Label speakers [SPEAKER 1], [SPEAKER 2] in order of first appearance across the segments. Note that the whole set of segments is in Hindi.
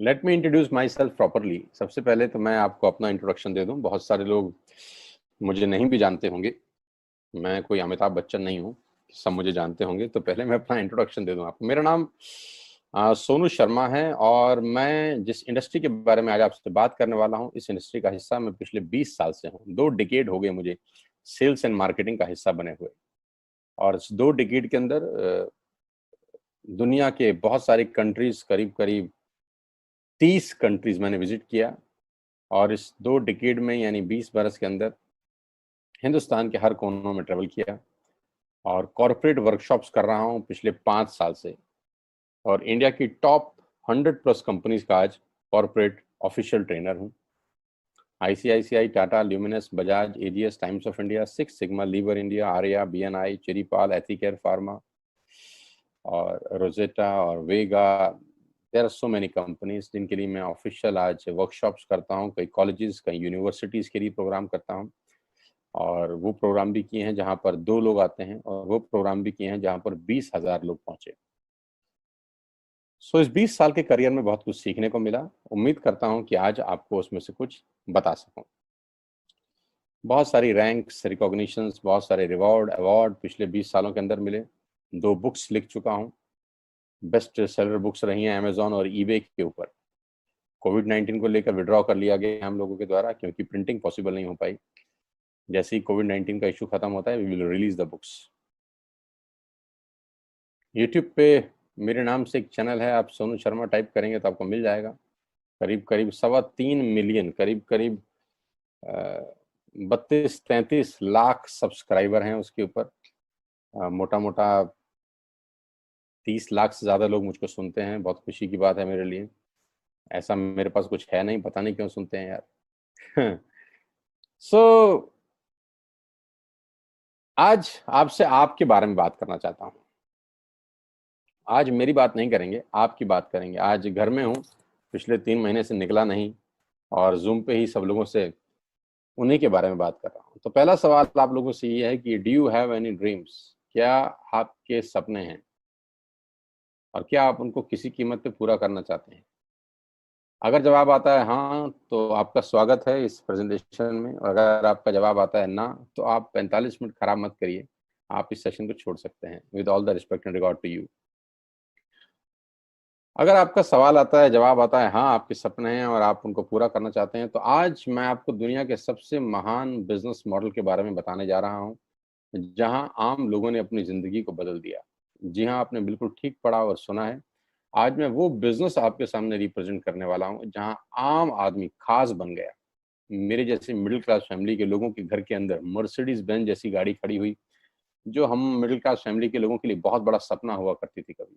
[SPEAKER 1] Let me introduce my self properly. सबसे पहले तो मैं आपको अपना इंट्रोडक्शन दे दूं। बहुत सारे लोग मुझे नहीं भी जानते होंगे। मैं कोई अमिताभ बच्चन नहीं हूं, सब मुझे जानते होंगे। तो पहले मैं अपना इंट्रोडक्शन दे दूं आपको। मेरा नाम सोनू शर्मा है और मैं जिस इंडस्ट्री के बारे में आज आपसे बात करने वाला हूं, इस इंडस्ट्री का हिस्सा मैं पिछले 20 साल से हूं। 2 डिकेड हो गए मुझे सेल्स एंड मार्केटिंग का हिस्सा बने हुए। और इस 2 डिकेड के अंदर दुनिया के बहुत सारी कंट्रीज, करीब करीब 30 कंट्रीज मैंने विजिट किया। और इस 2 डिकेड में यानी 20 बरस के अंदर हिंदुस्तान के हर कोनों में ट्रेवल किया और कॉरपोरेट वर्कशॉप्स कर रहा हूं पिछले 5 साल से। और इंडिया की टॉप 100+ कंपनीज का आज कॉरपोरेट ऑफिशियल ट्रेनर हूं। ICICI, Tata, Luminous, Bajaj, AGS, Times of India, six sigma, Lever India, Arya, BNI, Chiripal, Ethicare pharma और रोजेटा और Vega. There are so many companies जिनके लिए मैं ऑफिशियल आज वर्कशॉप्स करता हूं। कई कॉलेजेस, कई यूनिवर्सिटीज के लिए प्रोग्राम करता हूं। और वो प्रोग्राम भी किए हैं जहां पर 2 लोग आते हैं, और वो प्रोग्राम भी किए हैं जहां पर 20,000 लोग पहुंचे। इस 20 साल के करियर में बहुत कुछ सीखने को मिला। उम्मीद करता हूं कि आज आपको उसमें से कुछ बता सकूं। बहुत सारी रैंक्स, रिकॉग्निशंस, बहुत सारे रिवॉर्ड, अवार्ड पिछले 20 सालों के अंदर मिले। 2 बुक्स लिख चुका हूं, बेस्ट सेलर बुक्स रही हैं अमेजॉन और ईबे के ऊपर। कोविड-19 को लेकर विड्रॉ कर लिया गया हम लोगों के द्वारा, क्योंकि प्रिंटिंग पॉसिबल नहीं हो पाई। जैसे ही कोविड-19 का इशू खत्म होता है, we will release the books. YouTube पे मेरे नाम से एक चैनल है, आप सोनू शर्मा टाइप करेंगे तो आपको मिल जाएगा। करीब करीब 3.25 मिलियन, करीब करीब 32-33 लाख सब्सक्राइबर हैं उसके ऊपर। मोटा मोटा 30 लाख से ज़्यादा लोग मुझको सुनते हैं। बहुत खुशी की बात है मेरे लिए। ऐसा मेरे पास कुछ है नहीं, पता नहीं क्यों सुनते हैं यार। सो आज आपसे आपके बारे में बात करना चाहता हूँ। आज मेरी बात नहीं करेंगे, आपकी बात करेंगे। आज घर में हूँ, पिछले 3 महीने से निकला नहीं और जूम पे ही सब लोगों से उन्हीं के बारे में बात कर रहा हूँ। तो पहला सवाल आप लोगों से ये है कि do you have any dreams? क्या आपके सपने हैं और क्या आप उनको किसी कीमत पे पूरा करना चाहते हैं? अगर जवाब आता है हाँ, तो आपका स्वागत है इस प्रेजेंटेशन में। और अगर आपका जवाब आता है ना, तो आप 45 मिनट खराब मत करिए, आप इस सेशन को छोड़ सकते हैं। With all the respect and regard to you. अगर आपका सवाल आता है, जवाब आता है हाँ, आपके सपने हैं और आप उनको पूरा करना चाहते हैं, तो आज मैं आपको दुनिया के सबसे महान बिजनेस मॉडल के बारे में बताने जा रहा हूँ, जहां आम लोगों ने अपनी जिंदगी को बदल दिया। जी हाँ, आपने बिल्कुल ठीक पढ़ा और सुना है। आज मैं वो बिजनेस आपके सामने रिप्रेजेंट करने वाला हूँ जहां आम आदमी खास बन गया। मेरे जैसे मिडिल क्लास फैमिली के लोगों के घर के अंदर मर्सिडीज बेंज जैसी गाड़ी खड़ी हुई, जो हम मिडिल क्लास फैमिली के लोगों के लिए बहुत बड़ा सपना हुआ करती थी कभी।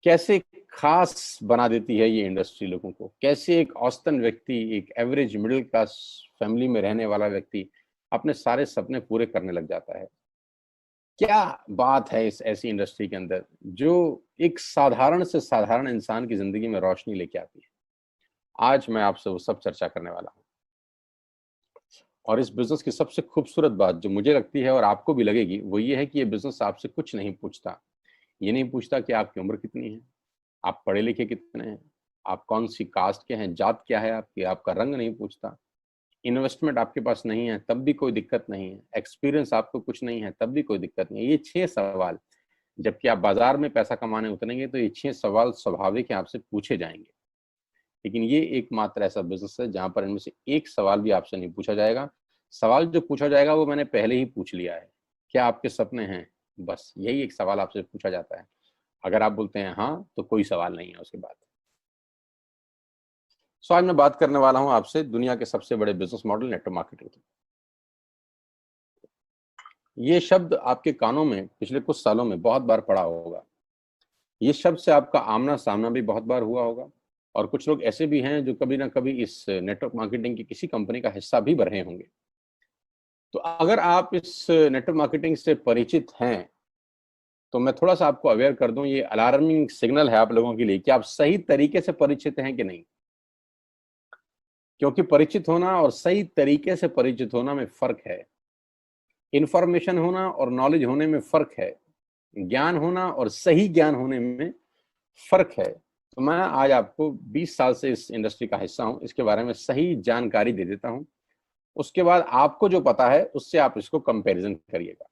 [SPEAKER 1] कैसे खास बना देती है ये इंडस्ट्री लोगों को। कैसे एक औसतन व्यक्ति, एक एवरेज मिडिल क्लास फैमिली में रहने वाला व्यक्ति अपने सारे सपने पूरे करने लग जाता है। क्या बात है इस ऐसी इंडस्ट्री के अंदर जो एक साधारण से साधारण इंसान की जिंदगी में रोशनी लेके आती है। आज मैं आपसे वो सब चर्चा करने वाला हूँ। और इस बिजनेस की सबसे खूबसूरत बात जो मुझे लगती है और आपको भी लगेगी, वो ये है कि ये बिजनेस आपसे कुछ नहीं पूछता। ये नहीं पूछता कि आपकी उम्र कितनी है, आप पढ़े लिखे कितने हैं, आप कौन सी कास्ट के हैं, जात क्या है आपकी, आपका रंग नहीं पूछता। इन्वेस्टमेंट आपके पास नहीं है तब भी कोई दिक्कत नहीं है। एक्सपीरियंस आपको कुछ नहीं है तब भी कोई दिक्कत नहीं है। ये 6 सवाल, जबकि आप बाजार में पैसा कमाने उतरेंगे तो ये 6 सवाल स्वाभाविक है, आपसे पूछे जाएंगे। लेकिन ये एकमात्र ऐसा बिजनेस है जहां पर इनमें से एक सवाल भी आपसे नहीं पूछा जाएगा। सवाल जो पूछा जाएगा वो मैंने पहले ही पूछ लिया है। क्या आपके सपने हैं? बस यही एक सवाल आपसे पूछा जाता है। अगर आप बोलते हैं हाँ, तो कोई सवाल नहीं है उसके बाद। आज मैं बात करने वाला हूं आपसे दुनिया के सबसे बड़े बिजनेस मॉडल नेटवर्क मार्केटिंग की। ये शब्द आपके कानों में पिछले कुछ सालों में बहुत बार पड़ा होगा। ये शब्द से आपका आमना सामना भी बहुत बार हुआ होगा। और कुछ लोग ऐसे भी हैं जो कभी ना कभी इस नेटवर्क मार्केटिंग की किसी कंपनी का हिस्सा भी रहे होंगे। तो अगर आप इस नेटवर्क मार्केटिंग से परिचित हैं, तो मैं थोड़ा सा आपको अवेयर कर दूं, ये अलार्मिंग सिग्नल है आप लोगों के लिए कि आप सही तरीके से परिचित हैं कि नहीं। क्योंकि परिचित होना और सही तरीके से परिचित होना में फर्क है। इंफॉर्मेशन होना और नॉलेज होने में फर्क है। ज्ञान होना और सही ज्ञान होने में फर्क है। तो मैं आज आपको 20 साल से इस इंडस्ट्री का हिस्सा हूं, इसके बारे में सही जानकारी दे देता हूं। उसके बाद आपको जो पता है उससे आप इसको कंपैरिजन करिएगा।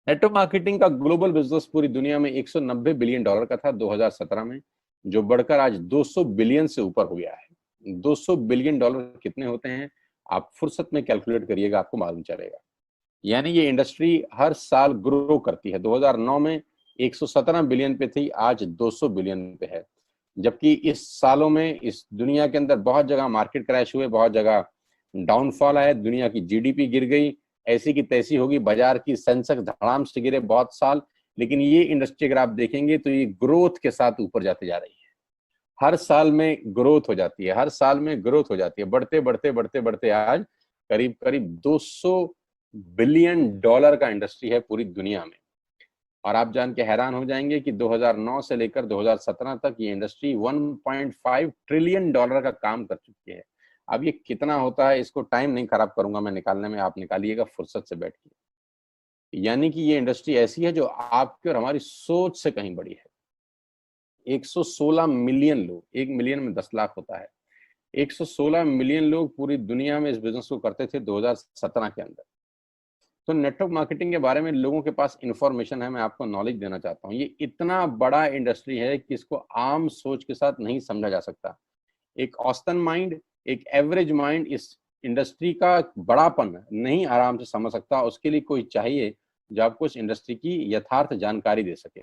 [SPEAKER 1] नेटवर्क मार्केटिंग का ग्लोबल बिजनेस पूरी दुनिया में 190 बिलियन डॉलर का था 2017 में, जो बढ़कर आज 200 बिलियन से ऊपर हो गया है। 200 बिलियन डॉलर कितने होते हैं आप फुर्सत में कैलकुलेट करिएगा, आपको मालूम चलेगा। यानी ये इंडस्ट्री हर साल ग्रो करती है। 2009 में 117 बिलियन पे थी, आज 200 बिलियन पे है। जबकि इस सालों में इस दुनिया के अंदर बहुत जगह मार्केट क्रैश हुए, बहुत जगह डाउनफॉल आया, दुनिया की जीडीपी गिर गई, ऐसी की तैसी होगी, बाजार की सेंसेक्स धड़ाम से गिरे बहुत साल। लेकिन ये इंडस्ट्री अगर आप देखेंगे तो ये ग्रोथ के साथ ऊपर जाती जा रही है। हर साल में ग्रोथ हो जाती है, हर साल में ग्रोथ हो जाती है, बढ़ते बढ़ते बढ़ते बढ़ते आज करीब करीब 200 बिलियन डॉलर का इंडस्ट्री है पूरी दुनिया में। और आप जान के हैरान हो जाएंगे कि 2009 से लेकर 2017 तक ये इंडस्ट्री 1.5 ट्रिलियन डॉलर का काम कर चुकी है। अब ये कितना होता है, इसको टाइम नहीं खराब करूंगा मैं निकालने में, आप निकालिएगा फुर्सत से बैठ के। यानी कि ये इंडस्ट्री ऐसी है जो आपकी और हमारी सोच से कहीं बड़ी है। 116 मिलियन लोग, 1 मिलियन में 10 लाख होता है, 116 मिलियन लोग पूरी दुनिया में इस बिजनेस को करते थे 2017 के अंदर। तो नेटवर्क मार्केटिंग के बारे में लोगों के पास इंफॉर्मेशन है, मैं आपको नॉलेज देना चाहता हूँ। ये इतना बड़ा इंडस्ट्री है कि इसको आम सोच के साथ नहीं समझा जा सकता। एक औसतन माइंड, एक एवरेज माइंड इस इंडस्ट्री का बड़ापन नहीं आराम से समझ सकता। उसके लिए कोई चाहिए जो आपको इस इंडस्ट्री की यथार्थ जानकारी दे सके।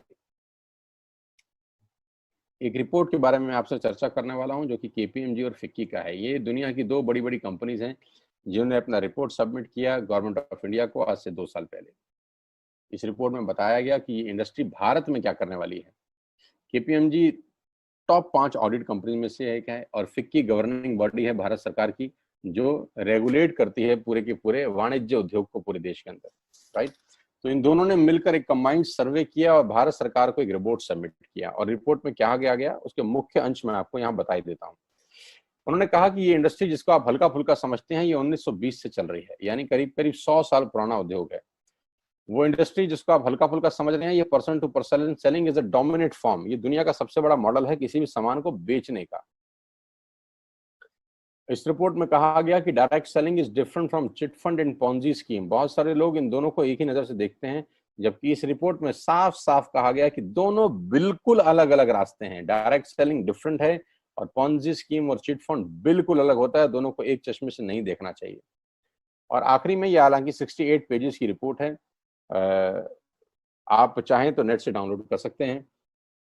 [SPEAKER 1] एक रिपोर्ट के बारे में आपसे चर्चा करने वाला हूं जो कि केपीएमजी और फिक्की का है। ये दुनिया की दो बड़ी बड़ी कंपनीज हैं जिन्होंने अपना रिपोर्ट सबमिट किया गवर्नमेंट ऑफ इंडिया को आज से 2 साल पहले। इस रिपोर्ट में बताया गया कि ये इंडस्ट्री भारत में क्या करने वाली है। केपीएमजी टॉप 5 ऑडिट कंपनी में से एक है और फिक्की गवर्निंग बॉडी है भारत सरकार की, जो रेगुलेट करती है पूरे के पूरे वाणिज्य उद्योग को पूरे देश के अंदर, राइट। तो इन दोनों ने मिलकर एक कंबाइंड सर्वे किया और भारत सरकार को एक रिपोर्ट सबमिट किया। और रिपोर्ट में क्या गया उसके मुख्य अंश में आपको यहाँ बताई देता हूँ। उन्होंने कहा कि ये इंडस्ट्री जिसको आप हल्का फुल्का समझते हैं, ये 1920 से चल रही है, यानी करीब करीब 100 साल पुराना उद्योग है। वो इंडस्ट्री जिसको आप हल्का फुल्का समझ रहे हैं, ये person to person selling is a dominate form, ये दुनिया का सबसे बड़ा मॉडल है किसी भी सामान को बेचने का। इस रिपोर्ट में कहा गया कि direct selling is different from chit fund and Ponzi scheme. बहुत सारे लोग इन दोनों को एक ही नजर से देखते हैं, जबकि इस रिपोर्ट में साफ साफ कहा गया कि दोनों बिल्कुल अलग अलग रास्ते हैं। डायरेक्ट सेलिंग डिफरेंट है और पॉन्जी स्कीम और चिट फंड बिल्कुल अलग होता है। दोनों को एक चश्मे से नहीं देखना चाहिए। और आखिरी में ये हालांकि 68 पेजेस की रिपोर्ट है, आप चाहें तो नेट से डाउनलोड कर सकते हैं।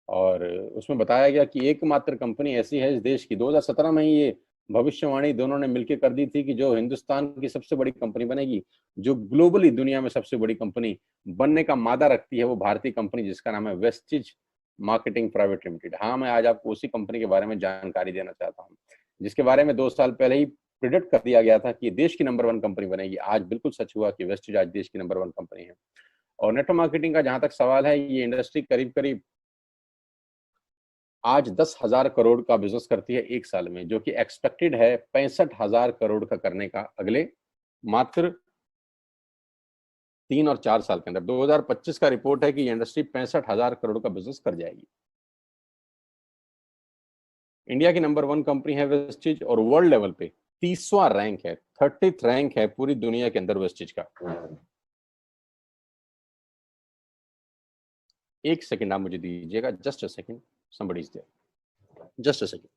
[SPEAKER 1] और उसमें बताया गया कि एकमात्र कंपनी ऐसी है इस देश की, 2017 में ही ये भविष्यवाणी दोनों ने मिलकर कर दी थी कि जो हिंदुस्तान की सबसे बड़ी कंपनी बनेगी, जो ग्लोबली दुनिया में सबसे बड़ी कंपनी बनने का मादा रखती है, वो भारतीय कंपनी जिसका नाम है वेस्टिज मार्केटिंग प्राइवेट लिमिटेड। हाँ, मैं आज आपको उसी कंपनी के बारे में जानकारी देना चाहता हूँ, जिसके बारे में 2 साल पहले ही प्रिडिक्ट कर दिया गया था कि देश की नंबर 1 कंपनी बनेगी। आज बिल्कुल सच हुआ कि वेस्टिज आज देश की नंबर 1 कंपनी है। और नेटवर्क मार्केटिंग का जहां तक सवाल है, ये इंडस्ट्री करीब करीब आज 10,000 करोड़ का बिजनेस करती है एक साल में, जो कि एक्सपेक्टेड है 65,000 करोड़ का करने का अगले मात्र 3 और 4 साल के अंदर। 2025 का रिपोर्ट है कि ये इंडस्ट्री 65,000 करोड़ का बिजनेस कर जाएगी। इंडिया की नंबर 1 कंपनी है वेस्टिज और वर्ल्ड लेवल पे 30वां रैंक है, 30th रैंक है पूरी दुनिया के अंदर वेस्टिज का। एक सेकंड आप मुझे दीजिएगा, just a second, somebody is there, just a second.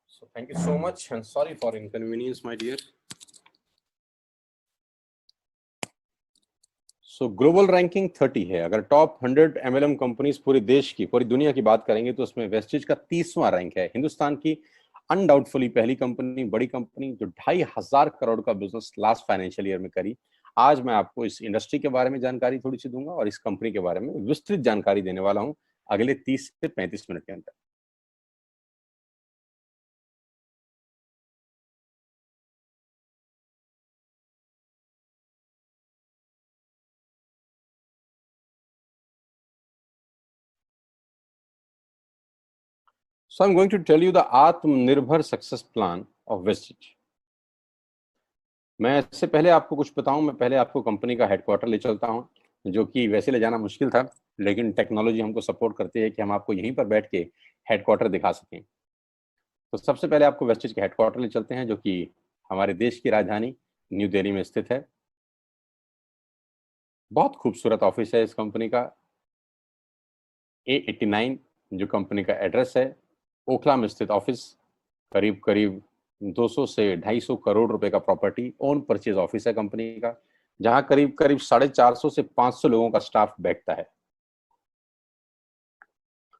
[SPEAKER 1] So thank you so much and sorry for inconvenience, my dear. So global ranking 30 है। अगर टॉप 100 एमएलएम कंपनीज पूरे देश की, पूरी दुनिया की बात करेंगे तो उसमें वेस्टेज का 30वां रैंक है। हिंदुस्तान की अनडाउटफुली पहली कंपनी, बड़ी कंपनी जो 2,500 करोड़ का बिजनेस लास्ट फाइनेंशियल ईयर में करी। आज मैं आपको इस इंडस्ट्री के बारे में जानकारी थोड़ी सी दूंगा और इस कंपनी के बारे में विस्तृत जानकारी देने वाला हूं अगले 30 से 35 मिनट के अंदर। So I'm going to tell you the आत्मनिर्भर सक्सेस प्लान ऑफ वेस्टेज। मैं इससे पहले आपको कुछ बताऊं, मैं पहले आपको कंपनी का हेडक्वार्टर ले चलता हूं, जो कि वैसे ले जाना मुश्किल था, लेकिन टेक्नोलॉजी हमको सपोर्ट करती है कि हम आपको यहीं पर बैठ के हेडक्वार्टर दिखा सकें। तो सबसे पहले आपको वेस्टेज के हेडक्वार्टर ले चलते हैं, जो कि हमारे देश की राजधानी न्यू दिल्ली में स्थित है। बहुत खूबसूरत ऑफिस है इस कंपनी का। A89 जो कंपनी का एड्रेस है, ओखला में स्थित ऑफिस। करीब करीब 200 से 250 करोड़ रुपए का प्रॉपर्टी ओन परचेज ऑफिस है कंपनी का, जहां करीब करीब 450 से 500 लोगों का स्टाफ बैठता है।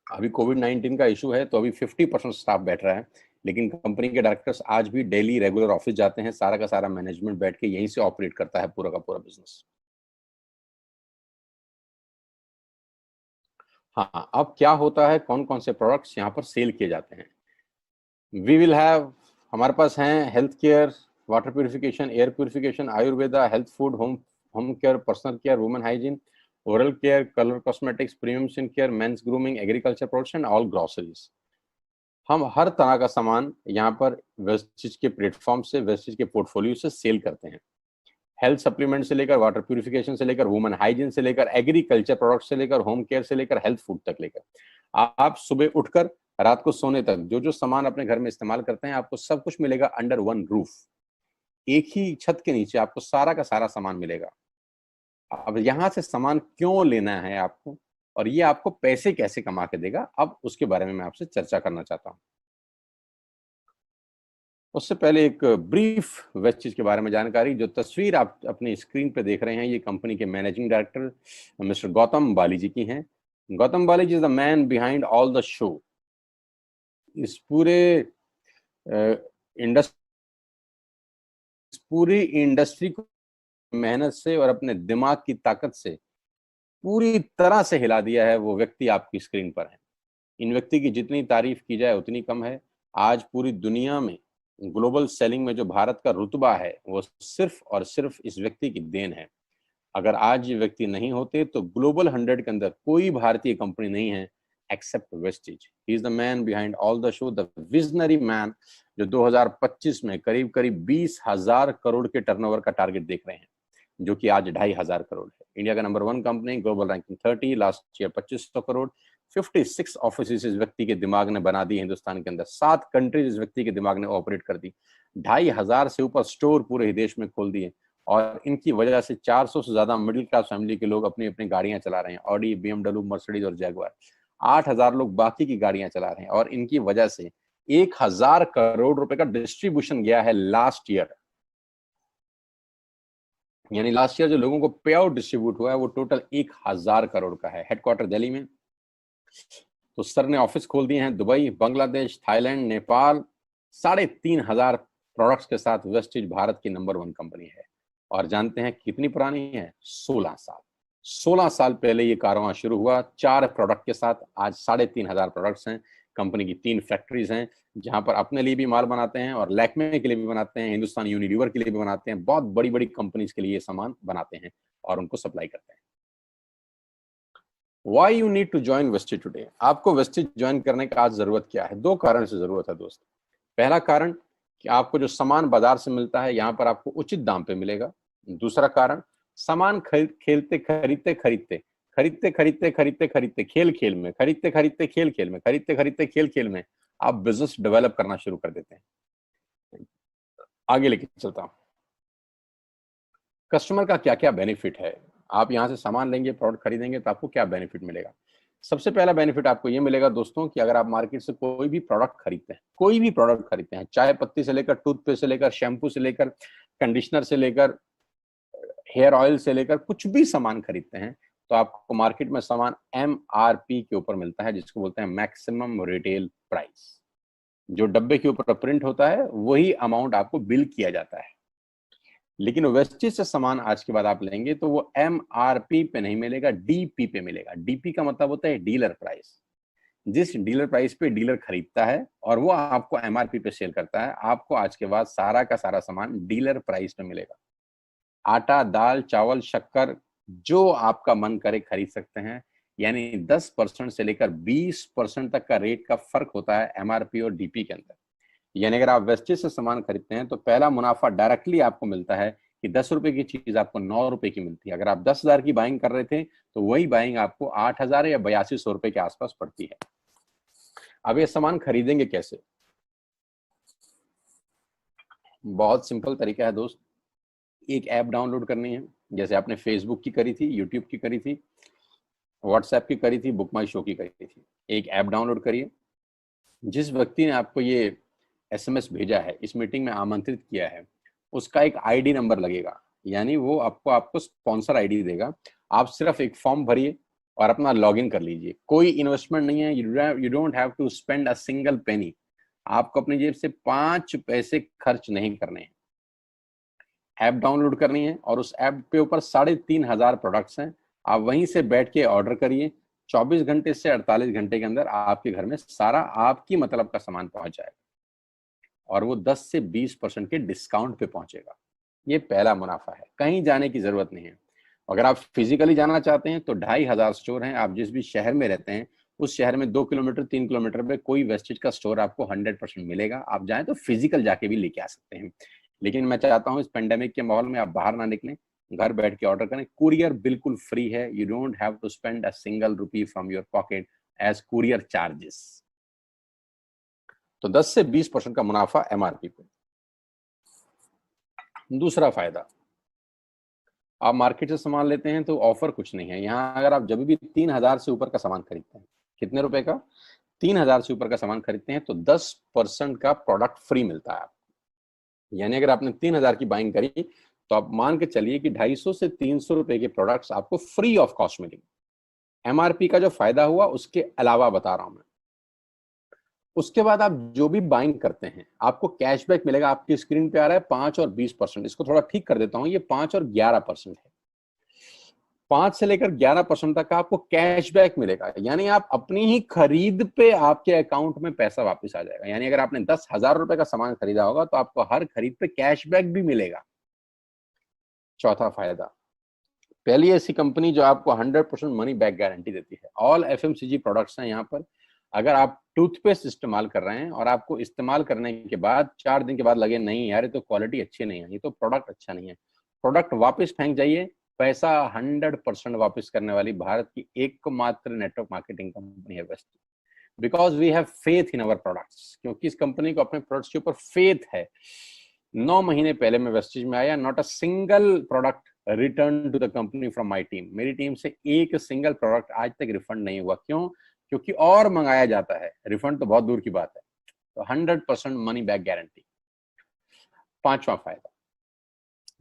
[SPEAKER 1] अभी कोविड-19 का इशू है तो अभी 50% स्टाफ बैठ रहा है, लेकिन कंपनी के डायरेक्टर्स आज भी डेली रेगुलर ऑफिस जाते हैं। सारा का सारा मैनेजमेंट बैठ के यहीं से ऑपरेट करता है पूरा का पूरा बिजनेस। हाँ, अब क्या होता है, कौन कौन से प्रोडक्ट्स यहाँ पर सेल किए जाते हैं। वी विल हैव, हमारे पास हैं health care, water purification, air purification, Ayurveda, health food, home home care, personal care, women hygiene, oral care, colour cosmetics, premium skin care, mains grooming, agriculture products and all groceries. हम हर तरह का सामान यहाँ पर वेस्टेज के प्लेटफॉर्म से, वेस्टेज के पोर्टफोलियो से सेल करते हैं। हेल्थ सप्लीमेंट से लेकर, वाटर प्यूरिफिकेशन से लेकर, वुमेन हाइजीन से लेकर, एग्रीकल्चर प्रोडक्ट से लेकर, होम केयर से लेकर, हेल्थ फूड तक लेकर, आप सुबह उठकर रात को सोने तक जो जो सामान अपने घर में इस्तेमाल करते हैं, आपको सब कुछ मिलेगा अंडर वन रूफ। एक ही छत के नीचे आपको सारा का सारा सामान मिलेगा। अब यहाँ से सामान क्यों लेना है आपको, और ये आपको पैसे कैसे कमा के देगा, अब उसके बारे में मैं आपसे चर्चा करना चाहता हूँ। उससे पहले एक ब्रीफ वेस्टेज के बारे में जानकारी। जो तस्वीर आप अपनी स्क्रीन पे देख रहे हैं, ये कंपनी के managing director mister Gautam Bali ji की हैं। Gautam Bali ji is the man behind all the show. इस पूरी इंडस्ट्री को मेहनत से और अपने दिमाग की ताकत से पूरी तरह से हिला दिया है, वो व्यक्ति आपकी स्क्रीन पर है। इन व्यक्ति की जितनी तारीफ की जाए उतनी कम है। आज पूरी दुनिया में ग्लोबल सेलिंग में जो भारत का रुतबा है, वो सिर्फ और सिर्फ इस व्यक्ति की देन है। अगर आज ये व्यक्ति नहीं होते तो ग्लोबल 100 के अंदर कोई भारतीय कंपनी नहीं है except Vestige. He is the man behind all the show, the visionary man, जो 2025 में करीब करीब 20,000 करोड़ के टर्नओवर का टारगेट देख रहे हैं, जो कि आज 2,500 करोड़ है। इंडिया का number 1 company, global ranking 30, last year 2500 crore. 56 office इस व्यक्ति के दिमाग ने बना दी हिंदुस्तान के अंदर। 7 कंट्रीज इस व्यक्ति के दिमाग ने ऑपरेट कर दी। 2,500 से ऊपर स्टोर पूरे ही देश में खोल दिए, और इनकी वजह से 400 से ज्यादा मिडिल क्लास फैमिली के लोग अपनी अपनी गाड़ियां चला रहे हैं, ऑडी, BMW, मर्सिडीज और जैगुआर। 8,000 लोग बाकी की गाड़ियां चला रहे हैं, और इनकी वजह से 1,000 करोड़ रुपए का डिस्ट्रीब्यूशन गया है लास्ट ईयर। यानी लास्ट ईयर जो लोगों को पे आउट डिस्ट्रीब्यूट हुआ है वो टोटल 1,000 करोड़ का है। हेडक्वार्टर दिल्ली में। तो सर ने ऑफिस खोल दिए हैं Dubai, Bangladesh, Thailand, Nepal. 3,500 products के साथ वेस्टेज भारत की नंबर 1 कंपनी है। और जानते हैं कितनी पुरानी है? 16 साल। 16 साल पहले ये कारवां शुरू हुआ 4 प्रोडक्ट के साथ। आज 3,500 प्रोडक्ट्स हैं। कंपनी की 3 फैक्ट्रीज हैं, जहां पर अपने लिए भी माल बनाते हैं और लैक्मे के लिए भी बनाते हैं, हिंदुस्तान यूनिलीवर के लिए भी बनाते हैं। बहुत बड़ी बड़ी कंपनीज के लिए ये सामान बनाते हैं और उनको सप्लाई करते हैं। Why you need to join wastage today? आपको वेस्टेज ज्वाइन करने का आज जरूरत क्या है? 2 कारण से जरूरत है दोस्त। पहला कारण कि आपको जो सामान बाजार से मिलता है, यहाँ पर आपको उचित दाम पे मिलेगा। दूसरा कारण, सामान खरीदते खरीदते खरीदते खरीदते खरीदते खरीदते खरीदते खेल खेल में, खरीदते खरीदते खेल खेल में, खरीदते खरीदते खेल खेल में आप बिजनेस डेवलप करना शुरू कर देते हैं। आगे लेके चलता हूँ। कस्टमर का क्या क्या बेनिफिट है? आप यहाँ से सामान लेंगे, प्रोडक्ट खरीदेंगे तो आपको क्या बेनिफिट मिलेगा? सबसे पहला बेनिफिट आपको ये मिलेगा दोस्तों कि अगर आप मार्केट से कोई भी प्रोडक्ट खरीदते हैं, कोई भी प्रोडक्ट खरीदते हैं, चाय पत्ती से लेकर, टूथपेस्ट से लेकर, शैम्पू से लेकर, कंडीशनर से लेकर, हेयर ऑयल से लेकर कुछ भी सामान खरीदते हैं तो आपको मार्केट में सामान MRP के ऊपर मिलता है, जिसको बोलते हैं मैक्सिमम रिटेल प्राइस। जो डब्बे के ऊपर प्रिंट होता है वही अमाउंट आपको बिल किया जाता है। लेकिन वेस्टेज से सामान आज के बाद आप लेंगे तो वो MRP पे नहीं मिलेगा, DP पे मिलेगा। DP का मतलब होता है डीलर प्राइस। जिस डीलर प्राइस पे डीलर खरीदता है और वो आपको MRP पे सेल करता है, आपको आज के बाद सारा का सारा सामान डीलर प्राइस पे मिलेगा। आटा, दाल, चावल, शक्कर जो आपका मन करे खरीद सकते हैं। यानी 10% से लेकर 20% तक का रेट का फर्क होता है MRP और DP के अंदर। यानी अगर आप वेस्टेज से सामान खरीदते हैं तो पहला मुनाफा डायरेक्टली आपको मिलता है कि 10 रुपए की चीज आपको 9 रुपए की मिलती है। अगर आप 10,000 की बाइंग कर रहे थे तो वही बाइंग आपको 8,000 या 8200 रुपए के आसपास पड़ती है। अब ये सामान खरीदेंगे कैसे? बहुत सिंपल तरीका है दोस्त। एक ऐप डाउनलोड करनी है, जैसे आपने फेसबुक की करी थी, यूट्यूब की करी थी, व्हाट्सएप की करी थी, बुक माई शो की करी थी। एक ऐप डाउनलोड करिए। जिस व्यक्ति ने आपको ये SMS भेजा है, इस मीटिंग में आमंत्रित किया है, उसका एक ID नंबर लगेगा। यानी वो आपको स्पॉन्सर ID देगा। आप सिर्फ एक फॉर्म भरिए और अपना लॉगिन कर लीजिए। कोई इन्वेस्टमेंट नहीं है, you don't have to spend a single penny. आपको अपनी जेब से 5 पैसे खर्च नहीं करने हैं। ऐप डाउनलोड करनी है और उस ऐप पे ऊपर 3,500 प्रोडक्ट्स हैं। आप वहीं से बैठ के ऑर्डर करिए। 24 घंटे से 48 घंटे के अंदर आपके घर में सारा आपकी मतलब का सामान पहुंच जाएगा और वो 10 से 20% के डिस्काउंट पे पहुंचेगा। ये पहला मुनाफा है, कहीं जाने की जरूरत नहीं है। अगर आप फिजिकली जाना चाहते हैं तो 2,500 स्टोर हैं। आप जिस भी शहर में रहते हैं उस शहर में 2 किलोमीटर 3 किलोमीटर पे कोई वेस्टेज का स्टोर आपको 100% मिलेगा। आप जाएं तो फिजिकल जाके भी लेके आ सकते हैं। लेकिन मैं चाहता हूं इस पेंडेमिक के माहौल में आप बाहर ना निकलें, घर बैठ के ऑर्डर करें। कुरियर बिल्कुल फ्री है। You don't have to spend a single rupee from your pocket as courier charges. तो 10 से 20% का मुनाफा MRP पे। दूसरा फायदा, आप मार्केट से सामान लेते हैं तो ऑफर कुछ नहीं है यहाँ। अगर आप जब भी 3,000 से ऊपर का सामान खरीदते हैं, कितने रुपए का? 3,000 से ऊपर का सामान खरीदते हैं तो 10% का प्रोडक्ट फ्री मिलता है आपको। यानी अगर आपने 3,000 की बाइंग करी तो आप मान के चलिए कि 250 से 300 रुपए के प्रोडक्ट्स आपको फ्री ऑफ कॉस्ट मिलेंगे। MRP का जो फायदा हुआ उसके अलावा बता रहा हूं मैं। उसके बाद आप जो भी बाइंग करते हैं आपको कैशबैक मिलेगा। आपकी स्क्रीन पे आ रहा है 5 और 20%। इसको थोड़ा ठीक कर देता हूं, ये 5 और 11% है। 5 से लेकर 11% तक का आपको कैशबैक मिलेगा। यानी आप अपनी ही खरीद पे आपके अकाउंट में पैसा वापस आ जाएगा। यानी अगर आपने 10,000 रुपए का सामान खरीदा होगा तो आपको हर खरीद पे कैशबैक भी मिलेगा। चौथा फायदा, पहली ऐसी कंपनी जो आपको 100% मनी बैक गारंटी देती है। ऑल FMCG प्रोडक्ट्स हैं यहाँ पर। अगर आप टूथपेस्ट इस्तेमाल कर रहे हैं और आपको इस्तेमाल करने के बाद 4 दिन के बाद लगे नहीं यार ये तो क्वालिटी अच्छी नहीं है, ये तो प्रोडक्ट अच्छा नहीं है, प्रोडक्ट वापस फेंक जाइए। पैसा 100% वापस करने वाली भारत की एकमात्र नेटवर्क मार्केटिंग कंपनी है वेस्ट। Because we have faith in our products, क्योंकि इस कंपनी को अपने प्रोडक्ट्स के ऊपर फेथ है। 9 महीने पहले मैं वेस्टेज में आया, not a single product return to the company from my team. मेरी टीम से एक सिंगल प्रोडक्ट आज तक रिफंड नहीं हुआ। क्यों? क्योंकि और मंगाया जाता है, रिफंड तो बहुत दूर की बात है। तो 100% मनी बैक गारंटी। पांचवा फायदा,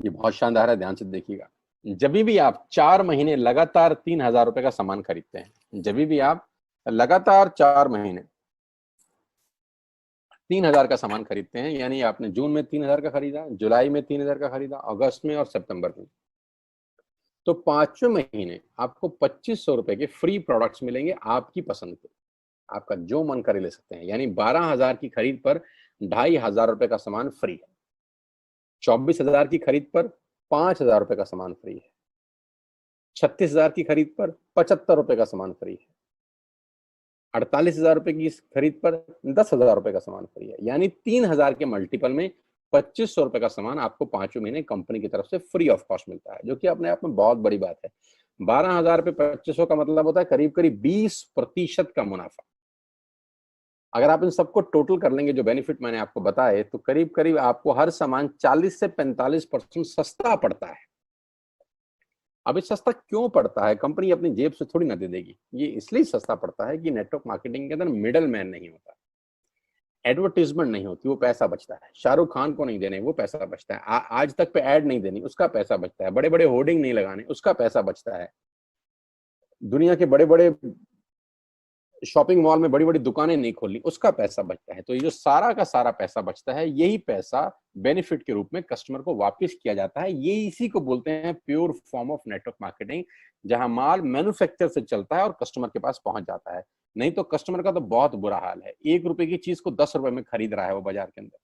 [SPEAKER 1] ये बहुत शानदार है, ध्यान से देखिएगा। जब भी आप 4 महीने लगातार 3,000 रुपए का सामान खरीदते हैं, जब भी आप लगातार 4 महीने 3,000 का सामान खरीदते हैं, यानी आपने जून में 3,000 का खरीदा, जुलाई में 3,000 का खरीदा, अगस्त में और सितंबर में, तो 5वें महीने आपको 2,500 रुपए के फ्री प्रोडक्ट्स मिलेंगे आपकी पसंद के। आपका जो मन करे ले सकते हैं। यानी 12,000 की खरीद पर 2,500 रुपए का सामान फ्री है। 24,000 की खरीद पर 5,000 रुपए का सामान फ्री है। 36,000 की खरीद पर 75 रुपए का सामान फ्री है। 48,000 रुपए की खरीद पर 10,000 रुपए का सामान फ्री है। यानी 3,000 के मल्टीपल में 2,500 रुपए का सामान आपको 5वें महीने कंपनी की तरफ से फ्री ऑफ कॉस्ट मिलता है, जो कि अपने आप में बहुत बड़ी बात है। 12,000 पे 2,500 का मतलब होता है करीब करीब 20% का मुनाफा। अगर आप इन सबको टोटल कर लेंगे जो बेनिफिट मैंने आपको बताए, तो करीब करीब आपको हर सामान 40 से 45% सस्ता पड़ता है। अब ये सस्ता क्यों पड़ता है? कंपनी अपनी जेब से थोड़ी ना दे देगी। ये इसलिए सस्ता पड़ता है कि नेटवर्क मार्केटिंग के अंदर मिडल मैन नहीं होता। एडवर्टीजमेंट नहीं होती, वो पैसा बचता है। शाहरुख खान को नहीं देने, वो पैसा बचता है। आज तक पे ऐड नहीं देनी, उसका पैसा बचता है। बड़े बड़े होर्डिंग नहीं लगाने, उसका पैसा बचता है। दुनिया के बड़े बड़े शॉपिंग मॉल में बड़ी बड़ी दुकानें नहीं खोलनी, उसका पैसा बचता है। तो ये जो सारा का सारा पैसा बचता है, यही पैसा बेनिफिट के रूप में कस्टमर को वापस किया जाता है। ये इसी को बोलते हैं pure form of network marketing, जहां माल मैन्युफैक्चर से चलता है और कस्टमर के पास पहुंच जाता है। नहीं तो कस्टमर का तो बहुत बुरा हाल है, 1 रुपए की चीज को 10 रुपए में खरीद रहा है वो बाजार के अंदर।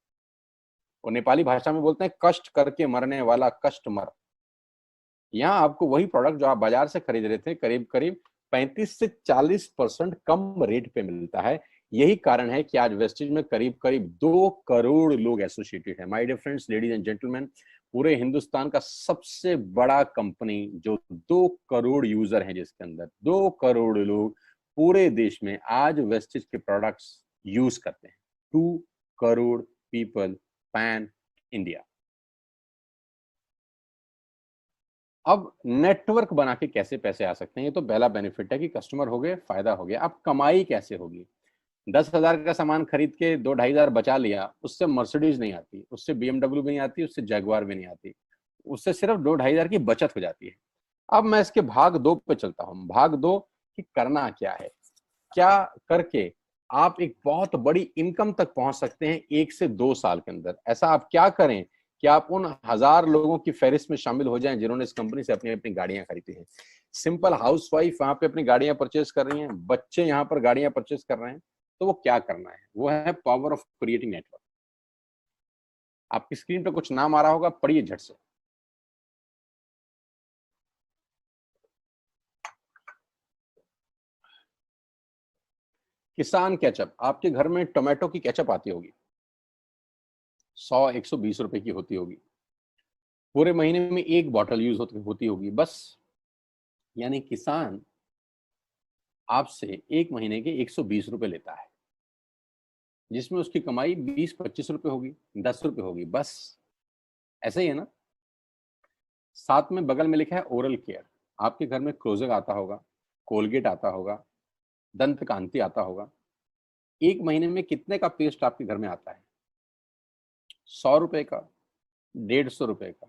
[SPEAKER 1] और नेपाली भाषा में बोलते हैं कष्ट करके मरने वाला कस्टमर। यहाँ आपको वही प्रोडक्ट जो आप बाजार से खरीद रहे थे करीब करीब 35 से 40% कम रेट पे मिलता है। यही कारण है कि आज वेस्टेज में करीब करीब 2 करोड़ लोग एसोसिएटेड है। My dear friends, ladies and gentleman, पूरे हिंदुस्तान का सबसे बड़ा कंपनी जो 2 करोड़ यूजर हैं, जिसके अंदर 2 करोड़ लोग पूरे देश में आज वेस्टेज के प्रोडक्ट्स यूज करते हैं। 2 करोड़ पीपल पैन इंडिया। अब नेटवर्क बना के कैसे पैसे आ सकते हैं, ये तो पहला बेनिफिट है कि कस्टमर हो गए, फायदा हो गया। अब कमाई कैसे होगी? 10,000 का सामान खरीद के 2-2,500 बचा लिया, उससे मर्सिडीज नहीं आती, उससे BMW भी नहीं आती, उससे जैगवार भी नहीं आती, उससे सिर्फ 2-2,500 की बचत हो जाती है। अब मैं इसके भाग 2 पे चलता हूँ। भाग 2 कि करना क्या है, क्या करके आप एक बहुत बड़ी इनकम तक पहुंच सकते हैं 1 से 2 साल के अंदर। ऐसा आप क्या करें कि आप उन 1000 लोगों की फहरिस्त में शामिल हो जाएं जिन्होंने इस कंपनी से अपनी अपनी गाड़ियां खरीदी हैं। सिंपल हाउसवाइफ वहां पे अपनी गाड़ियां परचेज कर रही हैं, बच्चे यहाँ पर गाड़ियां परचेज कर रहे हैं। तो वो क्या करना है? वो है पावर ऑफ क्रिएटिंग नेटवर्क। आपकी स्क्रीन पे कुछ नाम आ रहा होगा, पढ़िए झट से। किसान केचप। आपके घर में टोमेटो की केचप आती होगी, 100-120 रुपए की होती होगी। पूरे महीने में 1 बॉटल यूज होती होगी बस। यानी किसान आपसे 1 महीने के 120 रुपए लेता है, जिसमें उसकी कमाई 20-25 रुपए होगी, 10 रुपए होगी बस। ऐसे ही है ना? साथ में बगल में लिखा है ओरल केयर। आपके घर में क्लोजर आता होगा, कोलगेट आता होगा, दंत कांति आता होगा। 1 महीने में कितने का पेस्ट आपके घर में आता है? 100 रुपए का, 150 रुपए का।